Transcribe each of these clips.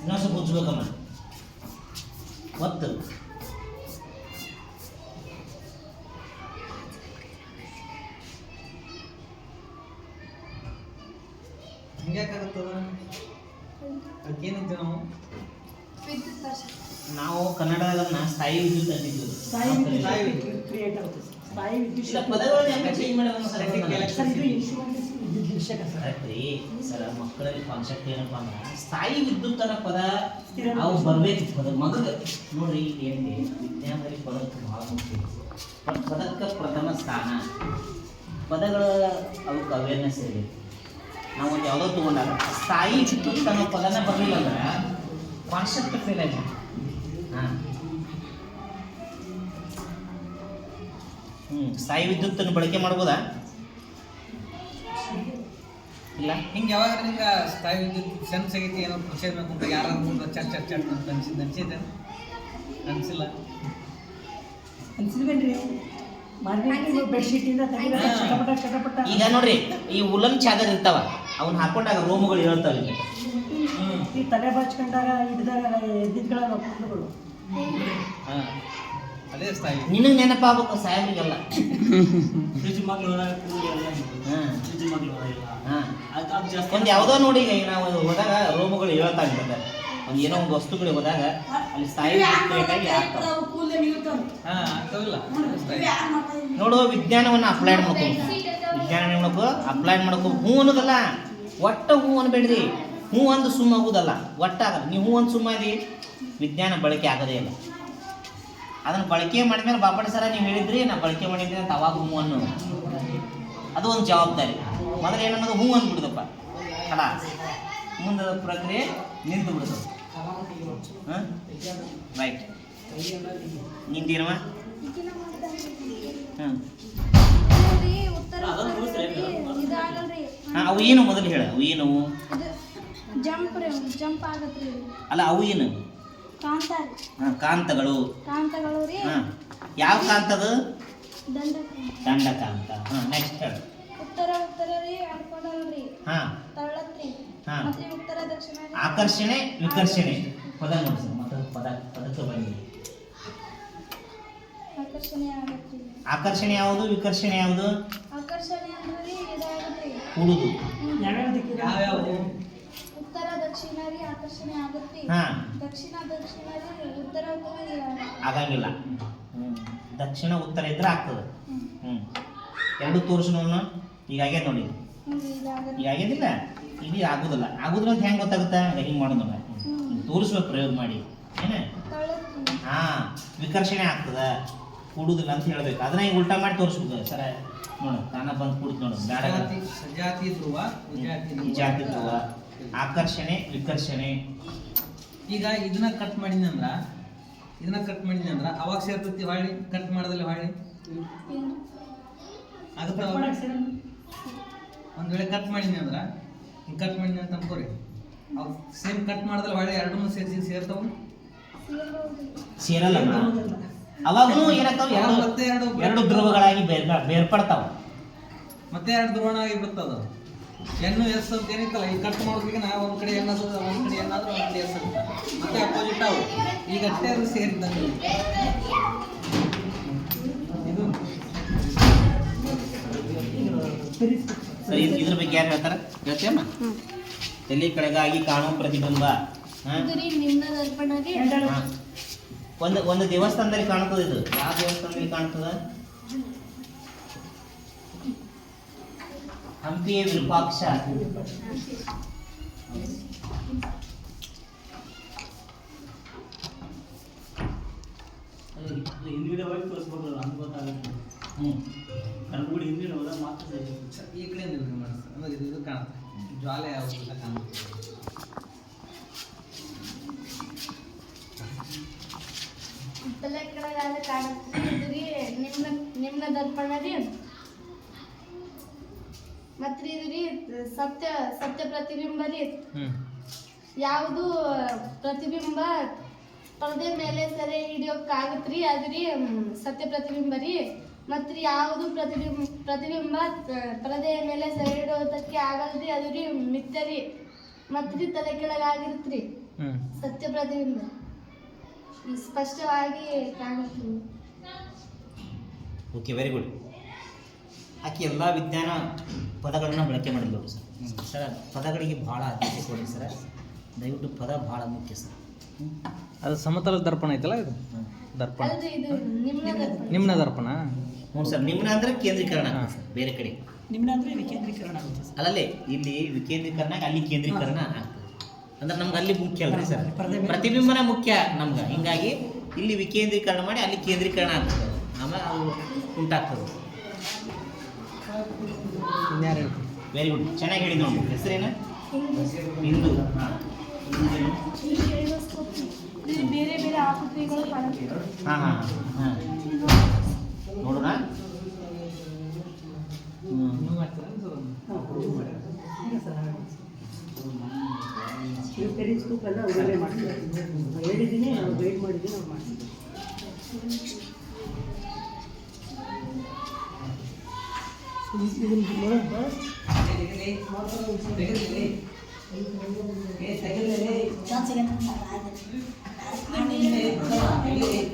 ಇನ್ನೊಂದು ಸ್ವಲ್ಪ ಉಜ್ಬೇಕಮ್ಮ ಒತ್ತು. ನಾವು ಕನ್ನಡದಾಗ ಸ್ಥಾಯಿ ವಿದ್ಯುತ್ ಅಂತಿದ್ವಿ. ಸರ್ ಮಕ್ಕಳಲ್ಲಿ ಕಾನ್ಸೆಪ್ಟ್ ಏನಪ್ಪಾ ಅಂದ್ರೆ ಸ್ಥಾಯಿ ವಿದ್ಯುತ್ ಅನ್ನೋ ಪದ ಅವು ಬರ್ಬೇಕು. ಪದ ಮಗಗ ನೋಡ್ರಿ ಈಗ ಏನಿದೆ ವಿಜ್ಞಾನದಲ್ಲಿ ಪದಕ್ಕೆ ಬಹಳ ಮುಖ್ಯ. ಪದಕ್ಕೆ ಪ್ರಥಮ ಸ್ಥಾನ. ಪದಗಳ ಅವಕ್ಕೆ ಅವೇರ್ನೆಸ್ ಇರಬೇಕು. ನಾವು ಒಂದು ಯಾವುದೋ ತಗೊಂಡಾಗ ಸ್ಥಾಯಿ ವಿದ್ಯುತ್ ಅನ್ನೋ ಪದನ ಬರಲಿಲ್ಲ ಅಂದ್ರೆ ಕಾನ್ಸೆಪ್ಟ್ ಫೇಲ್ ಆಗಿದೆ. ಹಾಂ ಸ್ಥಾಯಿ ವಿದ್ಯುತ್ತನ್ನು ಬಳಕೆ ಮಾಡ್ಬೋದಾ? ಇಲ್ಲ. ಹಿಂಗೆ ಯಾವಾಗ ನಿಂಗೆ ಸ್ಥಾಯಿ ವಿದ್ಯುತ್ ಸೆನ್ಸ್ ಆಗೈತಿ ಏನೋ ಪ್ರೊಸೀಜರ್ ಮಾಡ್ಕೊಂಡು ಯಾರು ಮುಂದೆ ಚಟ್ ಚಟ್ ಚಟ್ ಅಂತ ಅನ್ಸಿದ್ದೆ ಅನ್ಸಿಲ್ಲ ಅನ್ಸಿಲ್ವೇನ್ರಿ? ಈಗ ನೋಡ್ರಿ ಈ ಉಲನ್ ಚಾದರ್ ಇರ್ತಾವ ಅವನ್ನ ಹಾಕೊಂಡಾಗ ರೋಮಗಳು ಹೇಳ್ತಾವ. ಈ ತಲೆ ಬಾಚ್ಕೊಂಡಾಗ ಹಿಡಿದಾಗ ಎದ್ದಿದ್ಗಳಲ್ಲ ಕೂದಲುಗಳು. ಅದೇ ಸ್ಥಾಯಿ. ನಿನಗೆ ನೆನಪಾಗಬೇಕು ಸಾಹೇಬ್ರಿಗೆಲ್ಲ. ಒಂದು ಯಾವುದೋ ನೋಡಿ ಈಗ ನಾವು ಹೋದಾಗ ರೋಮಗಳು ಹೇಳ್ತಾ ಇರ್ತದೆ. ಒಂದು ಏನೋ ಒಂದು ವಸ್ತುಗಳಿಗೆ ಹೋದಾಗ ಅಲ್ಲಿ ಸ್ಥಾಯಿ ನೋಡು. ವಿಜ್ಞಾನವನ್ನು ಅಪ್ಲೈಡ್ ಮಾಡ್ಕೋಬೇಕು. ಅಪ್ಲೈಡ್ ಮಾಡ್ಕೋಬೇಕು. ಹೂ ಅನ್ನೋದಲ್ಲ, ಒಟ್ಟ ಹೂ ಅನ್ಬೇಡ್ರಿ. ಹೂ ಒಂದು ಸುಮ್ಮ ಆಗುದಲ್ಲ, ಒಟ್ಟಾಗಲ್ಲ. ನೀವು ಹೂ ಒಂದು ಸುಮ್ಮ ಇದಿ ವಿಜ್ಞಾನ ಬಳಕೆ ಆಗೋದೇ ಇಲ್ಲ. ಅದನ್ನು ಬಳಕೆ ಮಾಡಿದ್ಮೇಲೆ ಬಾಪಡಿ ಸರ ನೀವು ಹೇಳಿದ್ರಿ ನಾ ಬಳಕೆ ಮಾಡಿದ್ರಿ ಅಂತ ಅವಾಗ ಹೂ ಅನ್ನು ಅದು ಒಂದು ಜವಾಬ್ದಾರಿ. ಮೊದಲು ಏನನ್ನೋದು ಹೂ ಅಂದ್ಬಿಡುದಪ್ಪ ಅಲ್ಲ, ಮುಂದೆ ಪ್ರಕ್ರಿಯೆ ನಿಂತು ಬಿಡುದು. ಹಾಂ ರೈಟ್. ನಿಂತೇನವ? ಹಾಂ ಹಾಂ ಅವು ಏನು ಮೊದಲು ಹೇಳ. ಅವು ಏನು ಅಲ್ಲ, ಅವು ಏನು? ಕಾಂತಗಳು. ಹಾಂ ಯಾವ ಕಾಂತದ? ದಂಡಕಾಂತ. ಹಾಂ ನೆಕ್ಸ್ಟ್ ಹೇಳ. ಹಾಂ ಹಾಂ ಆಕರ್ಷಣೆ ವಿಕರ್ಷಣೆ ಪದ ನೋಡಿ ಸರ್. ಮತ್ತೆ ಪದಕ್ಕೆ ಬಂದಿದೆ. ಆಕರ್ಷಣೆ ಯಾವುದು, ವಿಕರ್ಷಣೆ ಯಾವುದು? ಕೂಡುದು. ಯಾವ್ಯಾವುದು? ಉತ್ತರ ದಕ್ಷಿಣ ರೀ ಆಕರ್ಷಣೆ ಆಗುತ್ತೆ. ಹಾಂ ದಕ್ಷಿಣ ರೀ ಉತ್ತರ ಆಗಂಗಿಲ್ಲ. ದಕ್ಷಿಣ ಉತ್ತರ ಇದ್ರೆ ಆಗ್ತದೆ. ಎರಡು ತೋರಿಸೋಣ. ಈಗ ಆಗ್ಯದ ನೋಡಿ. ಈಗ ಆಗ್ಯದಿಲ್ಲ, ಇದು ಆಗುದಿಲ್ಲ. ಆಗುದಿಲ್ಲ ಅಂತ ಹೆಂಗೆ ಗೊತ್ತಾಗುತ್ತಾ? ಹಿಂಗೆ ಮಾಡೋದಿಲ್ಲ, ತೋರಿಸ್ಬೇಕು ಪ್ರಯೋಗ ಮಾಡಿ. ಏನ ಹಾಂ ವಿಕರ್ಷಣೆ ಆಗ್ತದ, ಕೂಡುದಿಲ್ಲ ಅಂತ ಹೇಳ್ಬೇಕು. ಅದನ್ನ ಈಗ ಉಲ್ಟಾ ಮಾಡಿ ತೋರಿಸ್ಬೇಕು ಸರ. ನೋಡು ತಾನ ಬಂದು ಕೂಡುತ್ತೆ ನೋಡು. ಜಾತಿ ಧ್ರುವ ಜಾತಿ ಧ್ರುವ, ಆಕರ್ಷಣೆ ವಿಕರ್ಷಣೆ. ಈಗ ಇದನ್ನ ಕಟ್ ಮಾಡಿದ್ನಂದ್ರ ಅವಾಗ ಸೇರ್ತೈತಿ. ಹೊಳ್ಳಿ ಕಟ್ ಮಾಡದಲ್ಲಿ ಹೊಳ್ಳಿ ಆಗುತ್ತ. ಒಂದ್ ವೇಳೆ ಕಟ್ ಮಾಡಿದ್ನಿ ಅಂದ್ರ ಹಿಂಗೆ ಕಟ್ ಮಾಡಿದ್ನಿ ಅಂತ ಅನ್ಕೋರಿ, ಅವ್ ಸೇಮ್ ಕಟ್ ಮಾಡಿದ್ರೆ ಹೊಳ್ಳಿ ಎರಡನ್ನೂ ಸೇರ್ತಾವ? ಸೇರಲ್ಲ. ಅವಾಗೂ ಏನಾಗ್ತಾವ? ಎರಡು ಧ್ರುವಗಳಾಗಿ ಬೇರ್ಪಡ್ತಾವ. ಮತ್ತೆ ಎರಡು ಧ್ರುವಣಾಗಿ ಬರ್ತದ. ಎನ್ನು ಎಸ್ ಅಂತ ಏನಿತ್ತಲ್ಲ, ಈ ಕಟ್ ಮಾಡೋದ್ರಿಗೆ ನಾವು ಒಂದ್ ಕಡೆ ಎನ್ ಅದ, ಒಂದ್ ಕಡೆ ಏನಾದ್ರೂ ಒಂದ್ ಕಡೆ ಎಸ್ ಅಂತ ಮತ್ತೆ ಅಪೋಸಿಟ್ ಅವು. ಈಗ ಅಷ್ಟೇ ಅದು ಸೇರಿದ್ದಂಗೆ. ಇದು ಸರಿ, ಇದ್ರ ಬಗ್ಗೆ ಯಾರು ಹೇಳ್ತಾರ? ಹೇಳ್ತೇಮ್ಮ. ತಲೆ ಕೆಳಗಾಗಿ ಕಾಣುವ ಪ್ರತಿಬಿಂಬ. ಒಂದು ದೇವಸ್ಥಾನದಲ್ಲಿ ಕಾಣ್ತದ. ಇದು ಯಾವ ದೇವಸ್ಥಾನದಲ್ಲಿ ಕಾಣ್ತದ? ಹಂಪಿಯ ವಿರೂಪಾಕ್ಷ. ಹಿಂದ್ಗಡೆ ಹೋಗಿ ತೋರಿಸ್ಬಿಡ್ರಲ್ಲ, ಹಂಗೆ ಗೊತ್ತಾಗುತ್ತೆ. ಕಣ್ಗುಡಿ ಹಿಂದ್ಗಡೆ ಹೋದಾಗ ಮಾತ್ರ ಈ ಕಡೆ ಅಂದ್ರೆ ಇದು ಕಾಣುತ್ತೆ. ಜ್ವಾಲೆ ಯಾವುದು ಕಾಣುತ್ತೆ. ತಲೆ ಕೆಳಗಾದ ಕಾಣುತ್ತೆ. ನಿಮ್ನ ದರ್ಪಣ ರೀ. ಮತ್ತೆ ಇದ್ರಿ ಸತ್ಯ ಪ್ರತಿಬಿಂಬ ರೀ. ಯಾವುದು ಪ್ರತಿಬಿಂಬ ಪರದೆ ಮೇಲೆ ಸೆರೆ ಹಿಡಿಯೋಕ್ಕಾಗತ್ರಿ ಅದ್ರಿ ಸತ್ಯ ಪ್ರತಿಬಿಂಬ ರೀ. ಮತ್ತು ಯಾವುದು ಪ್ರತಿಬಿಂಬ ಪರದೆಯ ಮೇಲೆ ಸೆರೆ ಹಿಡಿಯೋ ದೇವತಕ್ಕೆ ಆಗಲ್ರಿ ಅದು ರೀ ಮಿಥ್ಯ ರೀ ಮತ್ತು ರೀ ತಲೆ ಕೆಳಗಾಗಿರ್ತ್ರಿ ಸತ್ಯ ಪ್ರತಿಬಿಂಬ ಈ ಸ್ಪಷ್ಟವಾಗಿ ಕಾಣುತ್ತೀವಿ. Okay, very good. ಆಕೆ ಎಲ್ಲ ವಿಜ್ಞಾನ ಪದಗಳನ್ನು ಬಳಕೆ ಮಾಡಿದ್ರು ಸರ್. ಸರ್ ಪದಗಳಿಗೆ ಭಾಳ ಆದ್ಯತೆ ಕೊಡಿ ಸರ್, ದಯವಿಟ್ಟು ಪದ ಭಾಳ ಮುಖ್ಯ ಸರ್. ಅದು ಸಮತಲ ದರ್ಪಣ ಐತಲ್ಲ ಇದು ದರ್ಪಣ, ಅಲ್ರಿ ಇದು ನಿಮ್ನ ದರ್ಪಣ. ಹ್ಞೂ ಸರ್, ನಿಮ್ನ ಅಂದರೆ ಕೇಂದ್ರೀಕರಣ ಆಗುತ್ತೆ ಸರ್, ಬೇರೆ ಕಡೆ ನಿಮ್ನ ಅಂದರೆ ವಿಕೇಂದ್ರೀಕರಣ ಆಗುತ್ತೆ ಸರ್. ಅಲ್ಲಲ್ಲೇ ಇಲ್ಲಿ ವಿಕೇಂದ್ರೀಕರಣ ಅಲ್ಲಿ ಕೇಂದ್ರೀಕರಣ ಆಗ್ತದೆ. ಅಂದ್ರೆ ನಮ್ಗೆ ಅಲ್ಲಿ ಮುಖ್ಯ ಅಲ್ರಿ ಸರ್, ಪ್ರತಿಬಿಂಬನ ಮುಖ್ಯ ನಮ್ಗೆ. ಹಿಂಗಾಗಿ ಇಲ್ಲಿ ವಿಕೇಂದ್ರೀಕರಣ ಮಾಡಿ ಅಲ್ಲಿ ಕೇಂದ್ರೀಕರಣ ಆಗ್ತದೆ, ಆಮೇಲೆ ಅದು ಉಂಟಾಗ್ತದೆ. ಇನ್ಯಾರು ಹೇಳ್ತೀವಿ? ವೆರಿ ಗುಡ್, ಚೆನ್ನಾಗಿ ಹೇಳಿ ನೋಡಿ. ಹೆಸರೇನು? ಹಿಂದೂ ಹಿಂದೂ. ಹಾಂ, ಇದು ಬೇರೆ ಬೇರೆ ಆಕೃತಿಗಳು ಕಾಣುತ್ತೆ. ಹಾಂ ಹಾಂ ಹಾಂ, ನೋಡೋಣ. ನೀವು ಮಾಡ್ತೀರಾ ಈಗ ಸರ್ ನೀವು ಪೆರಿಸ್ಕೋಪ್ ಎಲ್ಲ ಅವರೇ ಮಾಡ್ತಾರೆ. ನಾನು ಹೇಳಿದ್ದೀನಿ, ನಾವು ಗೈಡ್ ಮಾಡಿದ್ದೀನಿ, ಅವ್ರು ಮಾಡ್ತಿದ್ದೀವಿ. ಇದನ್ನು ನೋಡೋದು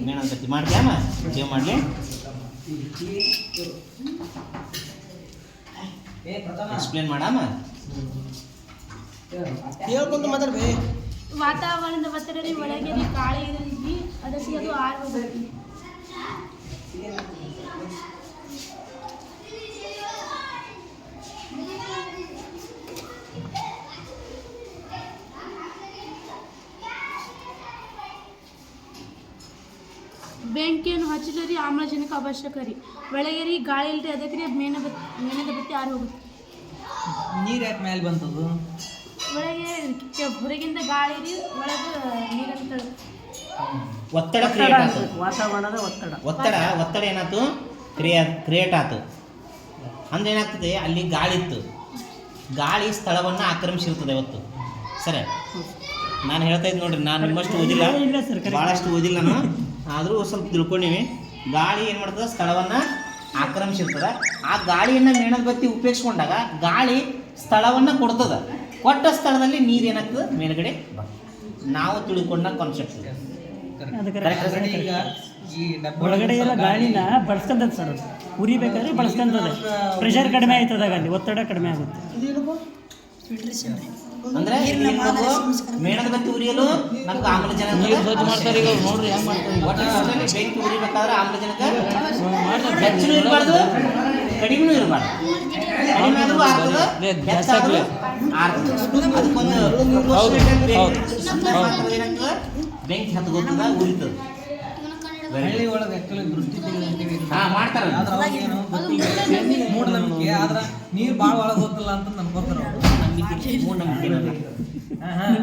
ಮೇಣದ ಮಾಡ್ತೀಯಮ್ಮ, ಸೇವ್ ಮಾಡಲಿ. ಎಕ್ಸ್ಪ್ಲೇನ್ ಮಾಡಮ್ಮ. ಹೇಳ್ಕೊಂಡು ಮಾತಾಡ್ಬೇ. ವಾತಾವರಣದ ಒತ್ತಡ ರೀ ಒಳಗೆ ರೀ ಗಾಳಿ ಇದ್ರಿ ಅದಕ್ಕೆ ಅದು ಆರ್ ಹೋಗ್ಬೇಕು. ಬೆಂಕಿಯನ್ನು ಹಚ್ಚಿದರೆ ಆಮ್ಲಜನಕ ಅವಶ್ಯಕ ರೀ. ಒಳಗೆ ರೀ ಗಾಳಿ ಇಲ್ರಿ ಅದಕ್ಕೆ ರೀ ಮೇಣದ ಬತ್ತಿ ಆರು ಹೋಗುತ್ತೆ. ನೀರು ಯಾಕೆ ಮೇಲೆ ಬಂತದು? ಒಳಗೆ ಹೊರಗಿಂದ ಗಾಳಿ ರೀ, ಒಳಗೆ ನೀರನ್ನು ತಳ ಒತ್ತಡ ಕ್ರಿಯೇಟ್ ಆಯ್ತು. ವಾತಾವರಣದ ಒತ್ತಡ ಏನಾಯ್ತು? ಕ್ರಿಯೇಟ್ ಆಯ್ತು. ಅಂದ್ರೆ ಏನಾಗ್ತದೆ, ಅಲ್ಲಿ ಗಾಳಿ ಇತ್ತು, ಗಾಳಿ ಸ್ಥಳವನ್ನು ಆಕ್ರಮಿಸಿರ್ತದೆ ಇವತ್ತು. ಸರಿ, ನಾನು ಹೇಳ್ತಾ ಇದ್ದು ನೋಡ್ರಿ, ನಾನು ನಿಮ್ಮಷ್ಟು ಓದಿಲ್ಲ, ಭಾಳಷ್ಟು ಓದಿಲ್ಲ ನಾನು, ಆದರೂ ಸ್ವಲ್ಪ ತಿಳ್ಕೊಂಡಿವಿ. ಗಾಳಿ ಏನು ಮಾಡ್ತದೆ, ಸ್ಥಳವನ್ನು ಆಕ್ರಮಿಸಿರ್ತದೆ. ಆ ಗಾಳಿಯನ್ನು ಮೇಣದ ಬತ್ತಿ ಉಪಯೋಗಿಸ್ಕೊಂಡಾಗ ಗಾಳಿ ಸ್ಥಳವನ್ನು ಕೊಡ್ತದೆ. ಕೊಟ್ಟ ಸ್ಥಳದಲ್ಲಿ ನೀರು ಏನಾಗ್ತದೆ, ಮೇಲ್ಗಡೆ ಬರ್ತದೆ. ನಾವು ತಿಳ್ಕೊಂಡ ಕಾನ್ಸೆಪ್ಟ್ ಈಗ ಈ ಡಬ್ಬ ಒಳಗಡೆ ಎಲ್ಲ ಗಾಳಿನ ಬಳಸ್ಕೊಂತದ ಸರ್. ಅದು ಉರಿಬೇಕಾದ್ರೆ ಬಳಸ್ಕೊಂತದೆ. ಪ್ರೆಷರ್ ಕಡಿಮೆ ಆಯ್ತದಾಗ, ಅಲ್ಲಿ ಒತ್ತಡ ಕಡಿಮೆ ಆಗುತ್ತೆ. ಅಂದ್ರೆ ಮೇಣದ ಬತ್ತಿ ಉರಿಯಲು ನಮ್ಗೆ ಆಮ್ಲಜನಕ ಮಾಡ್ತಾರೆ. ಈಗ ನೋಡ್ರಿ ಹೆಂಗ್ ಮಾಡ್ತಾರೆ. ಒಟ್ಟಿನಲ್ಲಿ ಬೆಂಕಿ ಉರಿಬೇಕಾದ್ರೆ ಆಮ್ಲಜನಕ ಹೆಚ್ಚು ಇರಬಾರ್ದು, ಕಡಿಮೆನೂ ಇರಬಾರ್ದು. ಕಡಿಮೆ ಆದ್ರೂ ಆಗ್ತದೆ, ಹೆಚ್ಚಾದ್ರೂ ಆಗ್ತದೆ. ಅದಕ್ಕೊಂದು ಏನಾಗ್ತದೆ, ಬೆಂಕಿ ಹತ್ಕೋತದ, ಉರಿತದೆ. ಹಳ್ಳಿ ಒಳಗೆ ಆಕ್ಚುಲಿ ದೃಷ್ಟಿ ತೆಗೆದಂತೀವಿ. ಹಾಂ, ಮಾಡ್ತಾರೆ. ಆದ್ರೆ ಅವಾಗೇನು ಮೂಢನಂಬಿಕೆ. ಆದ್ರೆ ನೀರು ಭಾಳ ಒಳಗೆ ಹೋಗ್ತಲ್ಲ ಅಂತ ನನ್ಗೆ ಗೊತ್ತಿರೋ ಮೂಢನಂಬಿಕೆ. ಹಾಂ